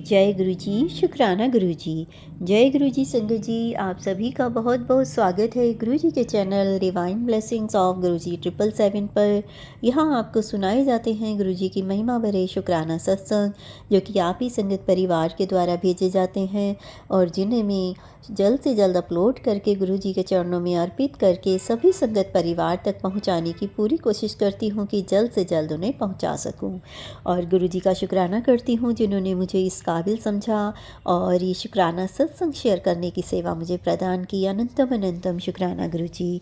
जय गुरु जी, शुक्राना गुरु जी। जय गुरु जी संगत जी, आप सभी का बहुत बहुत स्वागत है गुरु जी के चैनल डिवाइन ब्लेसिंग्स ऑफ गुरु जी 777 पर। यहाँ आपको सुनाए जाते हैं गुरु जी की महिमा भरे शुक्राना सत्संग, जो कि आप ही संगत परिवार के द्वारा भेजे जाते हैं और जिन्हें मैं जल्द से जल्द अपलोड करके गुरु जी के चरणों में अर्पित करके सभी संगत परिवार तक पहुँचाने की पूरी कोशिश करती हूँ कि जल्द से जल्द उन्हें पहुँचा सकूँ। और गुरु जी का शुक्राना करती हूँ जिन्होंने मुझे इस काबिल समझा और ये शुक्राना सत्संग शेयर करने की सेवा मुझे प्रदान की। अनंतम अनंतम शुक्राना गुरु जी।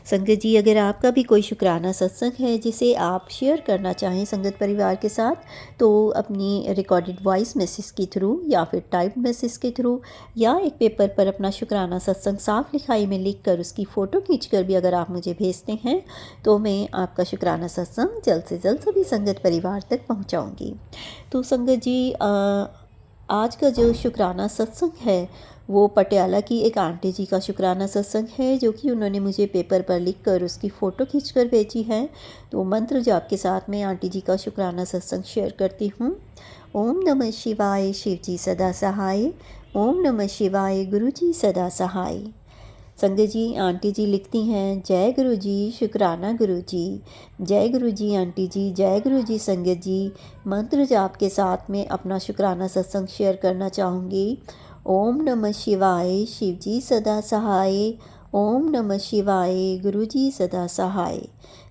संगत जी, अगर आपका भी कोई शुक्राना सत्संग है जिसे आप शेयर करना चाहें संगत परिवार के साथ, तो अपनी रिकॉर्डेड वॉइस मैसेज के थ्रू या फिर टाइप मैसेज के थ्रू या एक पेपर पर अपना शुक्राना सत्संग साफ लिखाई में लिख कर उसकी फ़ोटो खींचकर भी अगर आप मुझे भेजते हैं तो मैं आपका शुक्राना सत्संग जल्द से जल्द सभी संगत परिवार तक पहुंचाऊंगी। तो संगत जी, आज का जो शुक्राना सत्संग है वो पटियाला की एक आंटी जी का शुक्राना सत्संग है, जो कि उन्होंने मुझे पेपर पर लिख कर उसकी फ़ोटो खींचकर भेजी है। तो मंत्र जाप के साथ मैं आंटी जी का शुक्राना सत्संग शेयर करती हूँ। ओम नमः शिवाय, शिव जी सदा सहाय। ओम नमः शिवाय, गुरु जी सदा सहाय। संगत जी, आंटी जी लिखती हैं, जय गुरु जी, शुक्राना गुरु जी। जय गुरु जी आंटी जी, जय गुरु जी संगत जी। मंत्र जाप के साथ में अपना शुक्राना सत्संग शेयर करना चाहूँगी। ओम नमः शिवाय, शिव जी सदा सहाय। ओम नमः शिवाय, गुरु जी सदा सहाय।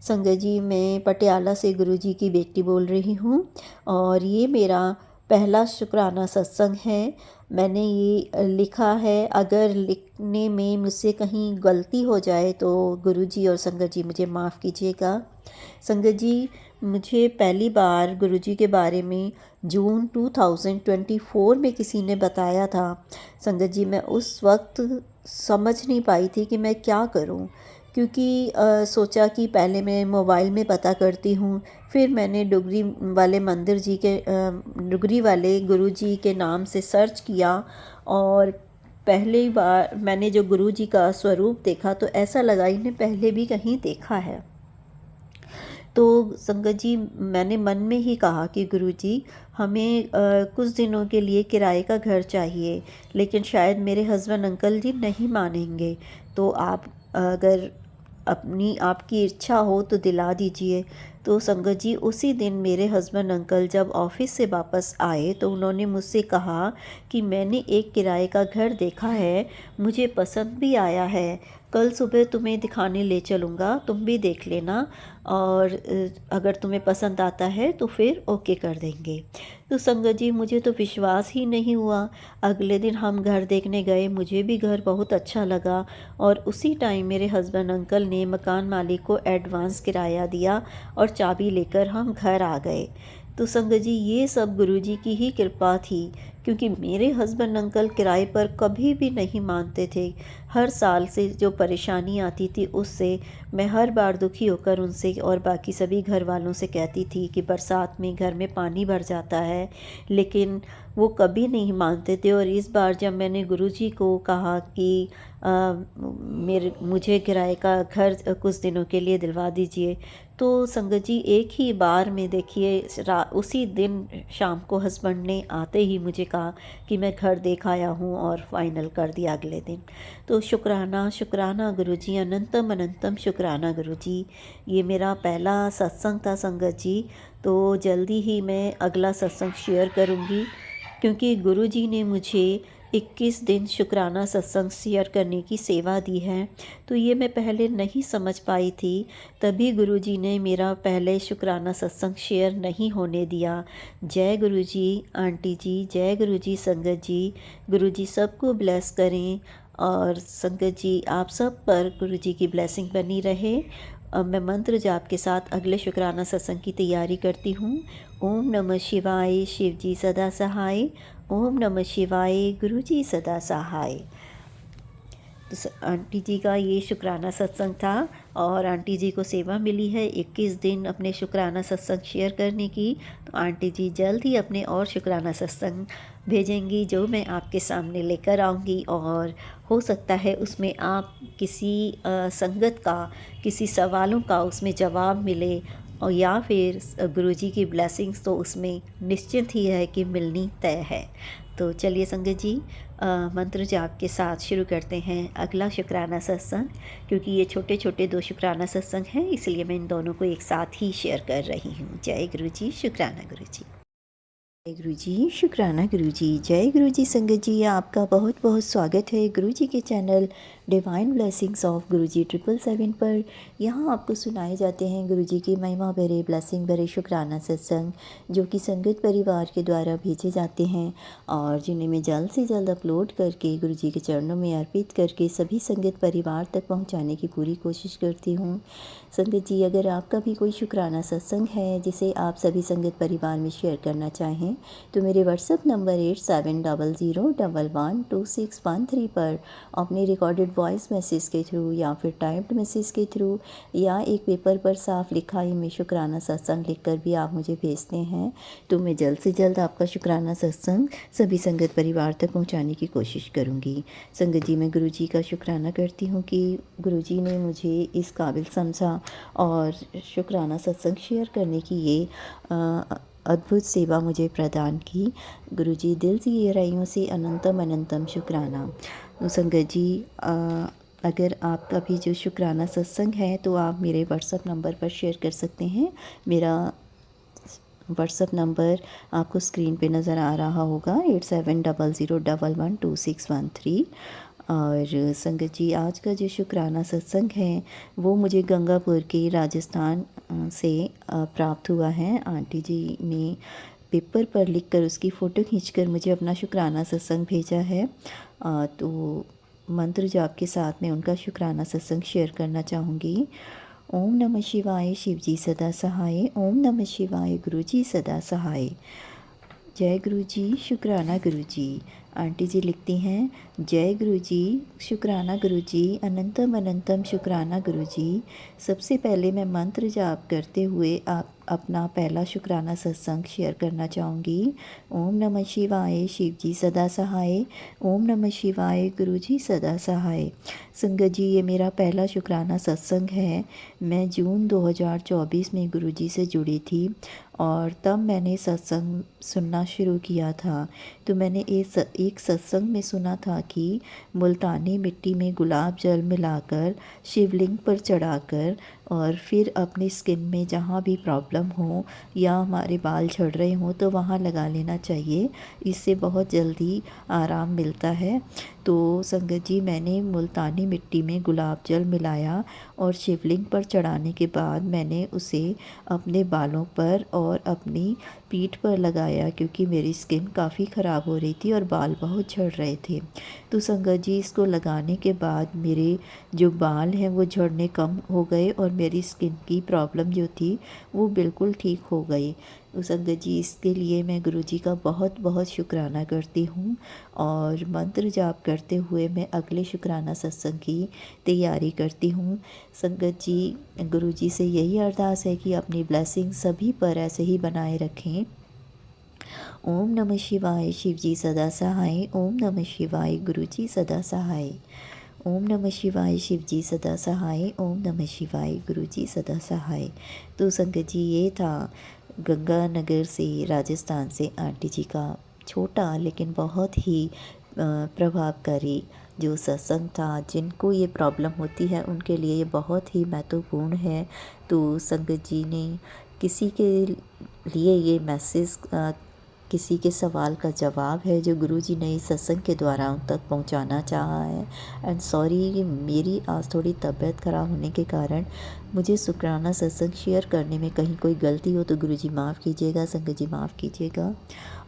संगत जी, मैं पटियाला से गुरु जी की बेटी बोल रही हूँ और ये मेरा पहला शुक्राना सत्संग है। मैंने ये लिखा है, अगर लिखने में मुझसे कहीं गलती हो जाए तो गुरुजी और संगत जी मुझे माफ़ कीजिएगा। संगत जी, मुझे पहली बार गुरुजी के बारे में जून 2024 में किसी ने बताया था। संगत जी, मैं उस वक्त समझ नहीं पाई थी कि मैं क्या करूं, क्योंकि सोचा कि पहले मैं मोबाइल में पता करती हूँ। फिर मैंने डुगरी वाले मंदिर जी के डुगरी वाले गुरु जी के नाम से सर्च किया और पहली बार मैंने जो गुरु जी का स्वरूप देखा तो ऐसा लगा इन्हें पहले भी कहीं देखा है। तो संगत जी, मैंने मन में ही कहा कि गुरु जी, हमें कुछ दिनों के लिए किराए का घर चाहिए, लेकिन शायद मेरे हस्बैंड अंकल जी नहीं मानेंगे। तो आप अगर अपनी आपकी इच्छा हो तो दिला दीजिए। तो संगत जी, उसी दिन मेरे हस्बैंड अंकल जब ऑफिस से वापस आए तो उन्होंने मुझसे कहा कि मैंने एक किराए का घर देखा है, मुझे पसंद भी आया है, कल सुबह तुम्हें दिखाने ले चलूँगा, तुम भी देख लेना और अगर तुम्हें पसंद आता है तो फिर ओके कर देंगे। तो संगत जी, मुझे तो विश्वास ही नहीं हुआ। अगले दिन हम घर देखने गए, मुझे भी घर बहुत अच्छा लगा और उसी टाइम मेरे हस्बैंड अंकल ने मकान मालिक को एडवांस किराया दिया और चाबी लेकर हम घर आ गए। तो संगत जी, ये सब गुरुजी की ही कृपा थी, क्योंकि मेरे हस्बैंड अंकल किराए पर कभी भी नहीं मानते थे। हर साल से जो परेशानी आती थी उससे मैं हर बार दुखी होकर उनसे और बाकी सभी घर वालों से कहती थी कि बरसात में घर में पानी भर जाता है, लेकिन वो कभी नहीं मानते थे। और इस बार जब मैंने गुरुजी को कहा कि मुझे किराए का घर कुछ दिनों के लिए दिलवा दीजिए, तो संगत जी, एक ही बार में देखिए उसी दिन शाम को हस्बैंड ने आते ही मुझे कहा कि मैं घर देख आया हूँ और फाइनल कर दिया अगले दिन। तो शुक्राना शुक्राना गुरुजी, अनंतम अनंतम शुक्राना गुरुजी। ये मेरा पहला सत्संग था संगत जी। तो जल्दी ही मैं अगला सत्संग शेयर करूँगी, क्योंकि गुरुजी ने मुझे 21 दिन शुक्राना सत्संग शेयर करने की सेवा दी है। तो ये मैं पहले नहीं समझ पाई थी, तभी गुरुजी ने मेरा पहले शुक्राना सत्संग शेयर नहीं होने दिया। जय गुरुजी आंटी जी, जय गुरुजी संगत जी। गुरुजी सबको ब्लेस करें और संगत जी, आप सब पर गुरुजी की ब्लेसिंग बनी रहे। अब मैं मंत्र जाप के साथ अगले शुक्राना सत्संग की तैयारी करती हूँ। ओम नमः शिवाय, शिव जी सदा सहाय। ओम नमः शिवाय, गुरु जी सदा सहाय। तो आंटी जी का ये शुक्राना सत्संग था और आंटी जी को सेवा मिली है 21 दिन अपने शुक्राना सत्संग शेयर करने की। तो आंटी जी जल्द ही अपने और शुक्राना सत्संग भेजेंगी, जो मैं आपके सामने लेकर आऊँगी और हो सकता है उसमें आप किसी संगत का किसी सवालों का उसमें जवाब मिले और या फिर गुरुजी की ब्लेसिंग्स तो उसमें निश्चित ही है कि मिलनी तय है। तो चलिए संगत जी, मंत्र जाप के साथ शुरू करते हैं अगला शुक्राना सत्संग। क्योंकि ये छोटे छोटे 2 शुक्राना सत्संग हैं, इसलिए मैं इन दोनों को एक साथ ही शेयर कर रही हूँ। जय गुरु जी, शुक्राना गुरु जी। जय गुरु जी, शुक्राना गुरु जी। जय गुरु जी संगत जी, आपका बहुत बहुत स्वागत है गुरु जी के चैनल डिवाइन ब्लेसिंग्स ऑफ गुरु जी 777 पर। यहाँ आपको सुनाए जाते हैं गुरु जी की महिमा भरे, ब्लेसिंग भरे शुक्राना सत्संग, जो कि संगत परिवार के द्वारा भेजे जाते हैं और जिन्हें मैं जल्द से जल्द अपलोड करके गुरु जी के चरणों में अर्पित करके सभी संगत परिवार तक पहुँचाने की पूरी कोशिश करती हूँ। संगत जी, अगर आपका भी कोई शुक्राना सत्संग है जिसे आप सभी संगत परिवार में शेयर करना चाहें तो मेरे व्हाट्सएप नंबर 8700112613 पर अपने रिकॉर्डेड वॉइस मैसेज के थ्रू या फिर टाइप्ड मैसेज के थ्रू या एक पेपर पर साफ लिखा में शुक्राना सत्संग लिखकर भी आप मुझे भेजते हैं तो मैं जल्द से जल्द आपका शुक्राना सत्संग सभी संगत परिवार तक पहुंचाने की कोशिश करूंगी। संगत जी, मैं गुरु जी का शुक्राना करती हूं कि गुरु जी ने मुझे इस काबिल समझा और शुक्राना सत्संग शेयर करने की ये अद्भुत सेवा मुझे प्रदान की। गुरुजी दिल की गहराइयों से अनंतम अनंतम शुक्राना। तो संगत जी, अगर आपका भी जो शुक्राना सत्संग है तो आप मेरे व्हाट्सएप नंबर पर शेयर कर सकते हैं। मेरा व्हाट्सएप नंबर आपको स्क्रीन पे नज़र आ रहा होगा 8700112613। और संगत जी, आज का जो शुक्राना सत्संग है वो मुझे गंगापुर के राजस्थान से प्राप्त हुआ है। आंटी जी ने पेपर पर लिखकर उसकी फ़ोटो खींचकर मुझे अपना शुक्राना सत्संग भेजा है। तो मंत्र जाप के साथ में उनका शुक्राना सत्संग शेयर करना चाहूँगी। ओम नमः शिवाय, शिव जी सदा सहाय। ओम नमः शिवाय, गुरु जी सदा सहाय। जय गुरु जी, शुक्राना गुरु जी। आंटी जी लिखती हैं, जय गुरु जी, शुक्राना गुरु जी, अनंतम अनंतम शुक्राना गुरु जी। सबसे पहले मैं मंत्र जाप करते हुए आप अपना पहला शुक्राना सत्संग शेयर करना चाहूँगी। ओम नमः शिवाय, शिव जी सदा सहाय। ओम नमः शिवाय, गुरु जी सदा सहाय। संगत जी, ये मेरा पहला शुक्राना सत्संग है। मैं जून 2024 में गुरु जी से जुड़ी थी और तब मैंने सत्संग सुनना शुरू किया था। तो मैंने एक सत्संग में सुना था कि मुल्तानी मिट्टी में गुलाब जल मिलाकर शिवलिंग पर चढ़ाकर और फिर अपनी स्किन में जहाँ भी प्रॉब्लम हो या हमारे बाल झड़ रहे हों तो वहाँ लगा लेना चाहिए। इससे बहुत जल्दी आराम मिलता है। तो संगत जी, मैंने मुल्तानी मिट्टी में गुलाब जल मिलाया और शिवलिंग पर चढ़ाने के बाद मैंने उसे अपने बालों पर और अपनी पीठ पर लगाया, क्योंकि मेरी स्किन काफ़ी ख़राब हो रही थी और बाल बहुत झड़ रहे थे। तो संगत जी, इसको लगाने के बाद मेरे जो बाल हैं वो झड़ने कम हो गए और मेरी स्किन की प्रॉब्लम जो थी वो बिल्कुल ठीक हो गई। तो संगत जी, इसके लिए मैं गुरु जी का बहुत बहुत शुक्राना करती हूँ और मंत्र जाप करते हुए मैं अगले शुक्राना सत्संग की तैयारी करती हूँ। संगत जी, गुरु जी से यही अरदास है कि अपनी ब्लेसिंग सभी पर ऐसे ही बनाए रखें। ओम नमः शिवाय, शिव जी सदा सहाय। ओम नमः शिवाय, गुरु जी सदा सहाय। ओम नमः शिवाय, शिव जी सदा सहाय। ओम नमः शिवाय, गुरु जी सदा सहाय। तो संगत जी, ये था गंगानगर से, राजस्थान से आंटी जी का छोटा लेकिन बहुत ही प्रभावकारी जो सत्संग था। जिनको ये प्रॉब्लम होती है उनके लिए ये बहुत ही महत्वपूर्ण है। तो संगत जी ने किसी के लिए ये मैसेज किसी के सवाल का जवाब है जो गुरुजी ने इस सत्संग के द्वारा उन तक पहुंचाना चाहा है। एंड सॉरी, मेरी आज थोड़ी तबीयत ख़राब होने के कारण मुझे शुक्राना सत्संग शेयर करने में कहीं कोई गलती हो तो गुरुजी माफ़ कीजिएगा, संगत जी माफ़ कीजिएगा।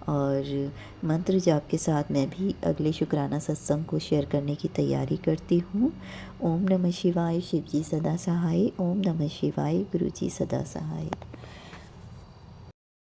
और मंत्र जाप के साथ मैं भी अगले शुक्राना सत्संग को शेयर करने की तैयारी करती हूँ। ओम नमः शिवाय, शिव जी सदा सहाय। ओम नमः शिवाय, गुरु जी सदा सहाय।